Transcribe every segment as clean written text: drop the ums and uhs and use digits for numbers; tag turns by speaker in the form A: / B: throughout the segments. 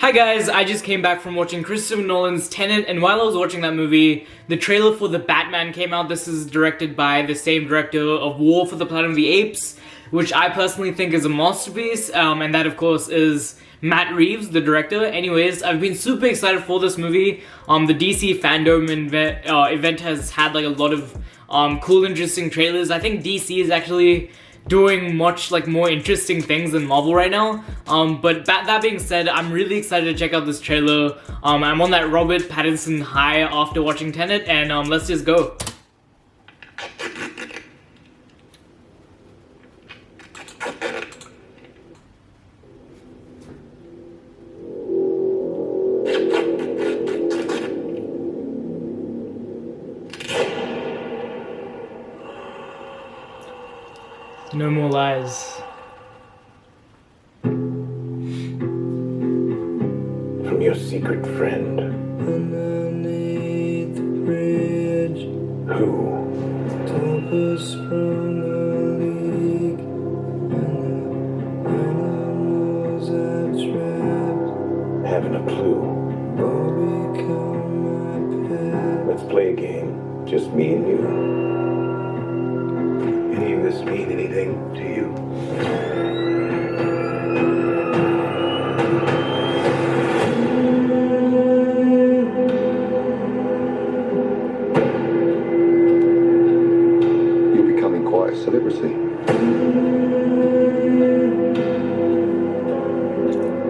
A: Hi guys, I just came back from watching Christopher Nolan's Tenet, and while I was watching that movie, the trailer for The Batman came out. This is directed by the same director of War for the Planet of the Apes, which I personally think is a masterpiece, and that of course is Matt Reeves, the director. Anyways, I've been super excited for this movie. The DC FanDome event has had like a lot of cool, interesting trailers. I think DC is actually doing much like more interesting things than Marvel right now. But that being said, I'm really excited to check out this trailer. I'm on that Robert Pattinson high after watching Tenet, and let's just go. No more lies.
B: From your secret friend. Underneath the bridge. Who? Tempest sprung a leak. And the animals I've trapped. Haven't a clue. All become my pet. Let's play a game. Just me and you. Any of this mean anything to you?
C: You're becoming quite a celebrity.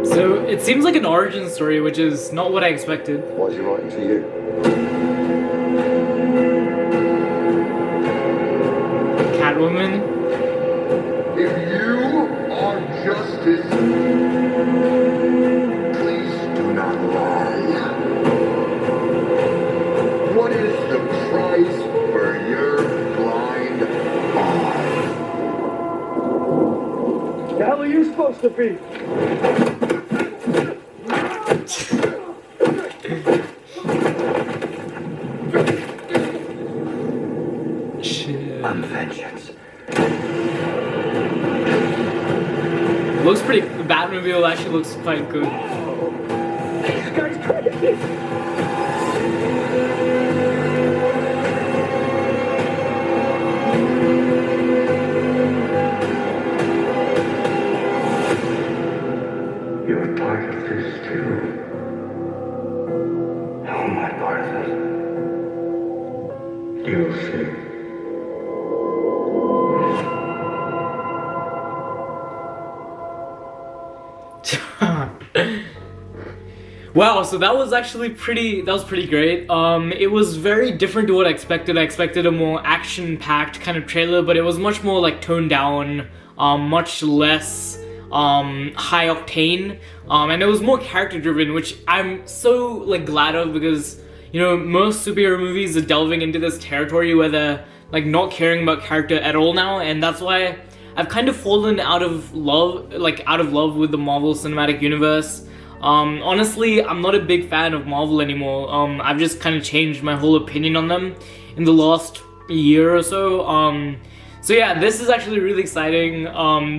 A: So it seems like an origin story, which is not what I expected.
C: Why is he writing to you?
A: Catwoman.
C: If you are justice, please do not lie. What is the price for your blind eye?
B: The hell are you supposed to be?
A: Shit.
B: I'm vengeance.
A: Looks pretty. The Batmobile actually looks quite good.
B: This guy's crazy. You're part of this too. How am I part of it? You'll see.
A: Wow, so that was actually pretty great. It was very different to what I expected. I expected a more action-packed kind of trailer, but it was much more like toned down, much less high octane, and it was more character driven, which I'm so like glad of, because you know most superhero movies are delving into this territory where they're like not caring about character at all now, and that's why I've kind of fallen out of love with the Marvel Cinematic Universe. Honestly, I'm not a big fan of Marvel anymore. I've just kind of changed my whole opinion on them in the last year or so. So yeah, this is actually really exciting.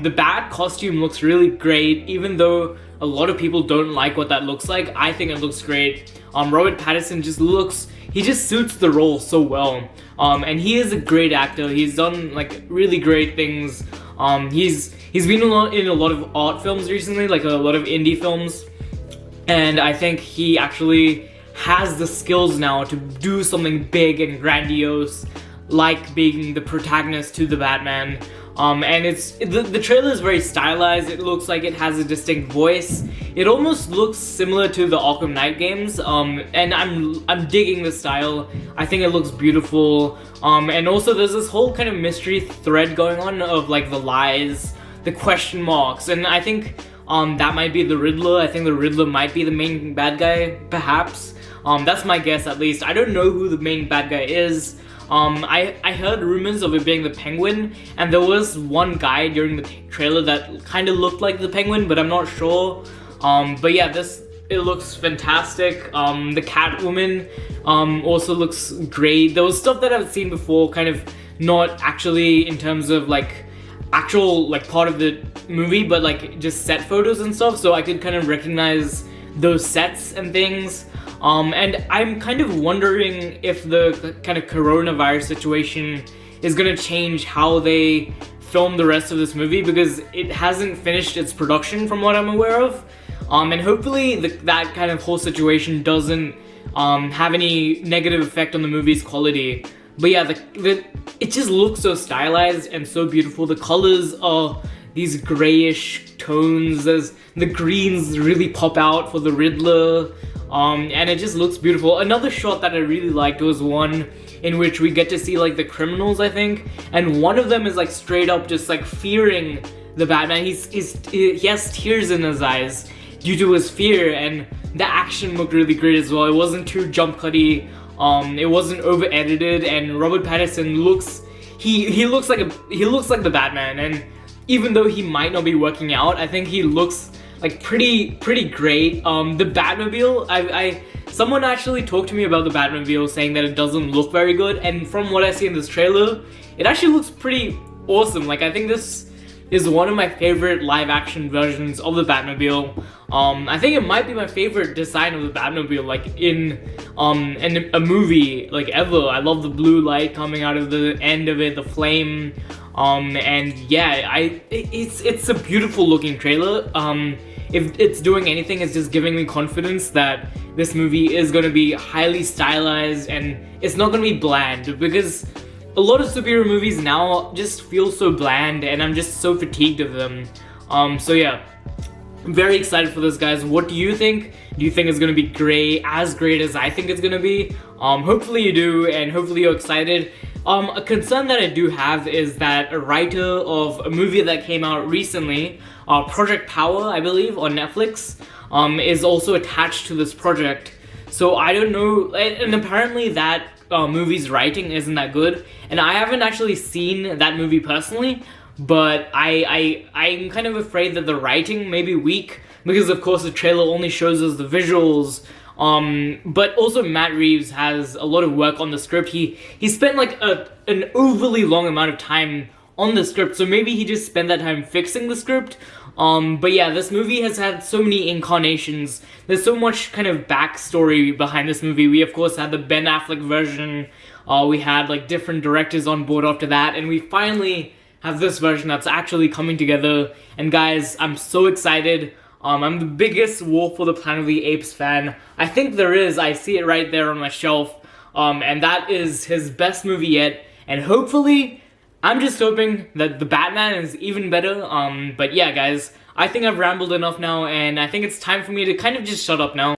A: The Bat costume looks really great, even though a lot of people don't like what that looks like. I think it looks great. Robert Pattinson he just suits the role so well. And he is a great actor. He's done like really great things. He's been in a lot of art films recently, like a lot of indie films. And I think he actually has the skills now to do something big and grandiose, like being the protagonist to the Batman. And the trailer is very stylized. It looks like it has a distinct voice. It almost looks similar to the Arkham Knight games. And I'm digging the style. I think it looks beautiful. And also there's this whole kind of mystery thread going on of like the lies, the question marks, and I think that might be the Riddler. I think the Riddler might be the main bad guy, perhaps. That's my guess, at least. I don't know who the main bad guy is. I heard rumors of it being the Penguin, and there was one guy during the trailer that kind of looked like the Penguin, but I'm not sure. But yeah, it looks fantastic. The Catwoman also looks great. There was stuff that I've seen before, kind of not actually in terms of like actual like part of the movie, but like just set photos and stuff, so I could kind of recognize those sets and things. And I'm kind of wondering if the kind of coronavirus situation is gonna change how they film the rest of this movie, because it hasn't finished its production from what I'm aware of. And hopefully that kind of whole situation doesn't have any negative effect on the movie's quality. But yeah, it just looks so stylized and so beautiful. The colors are these grayish tones, as the greens really pop out for the Riddler, and it just looks beautiful. Another shot that I really liked was one in which we get to see like the criminals, I think, and one of them is like straight up just like fearing the Batman. He has tears in his eyes due to his fear, and the action looked really great as well. It wasn't too jump cutty, it wasn't over edited, and Robert Pattinson looks he looks like the Batman. And even though he might not be working out, I think he looks like pretty great. The Batmobile, someone actually talked to me about the Batmobile, saying that it doesn't look very good, and from what I see in this trailer, it actually looks pretty awesome. Like, I think this is one of my favorite live action versions of the Batmobile. I think it might be my favorite design of the Batmobile, like in a movie, like ever. I love the blue light coming out of the end of it, the flame, and yeah, it's a beautiful looking trailer. If it's doing anything, it's just giving me confidence that this movie is going to be highly stylized and it's not going to be bland, because a lot of superhero movies now just feel so bland and I'm just so fatigued of them. So yeah, I'm very excited for this, guys. What do you think? Do you think it's going to be great, as great as I think it's going to be? Hopefully you do, and hopefully you're excited. A concern that I do have is that a writer of a movie that came out recently, Project Power, I believe, on Netflix, is also attached to this project. So I don't know, and apparently that movie's writing isn't that good, and I haven't actually seen that movie personally, but I'm kind of afraid that the writing may be weak, because of course the trailer only shows us the visuals. But also Matt Reeves has a lot of work on the script. He spent like an overly long amount of time on the script, so maybe he just spent that time fixing the script. But yeah, this movie has had so many incarnations. There's so much kind of backstory behind this movie. We of course had the Ben Affleck version, we had like different directors on board after that, and we finally have this version that's actually coming together. And guys, I'm so excited. I'm the biggest War for the Planet of the Apes fan I think there is. I see it right there on my shelf, and that is his best movie yet, and hopefully, I'm just hoping that the Batman is even better. But yeah, guys, I think I've rambled enough now, and I think it's time for me to kind of just shut up now.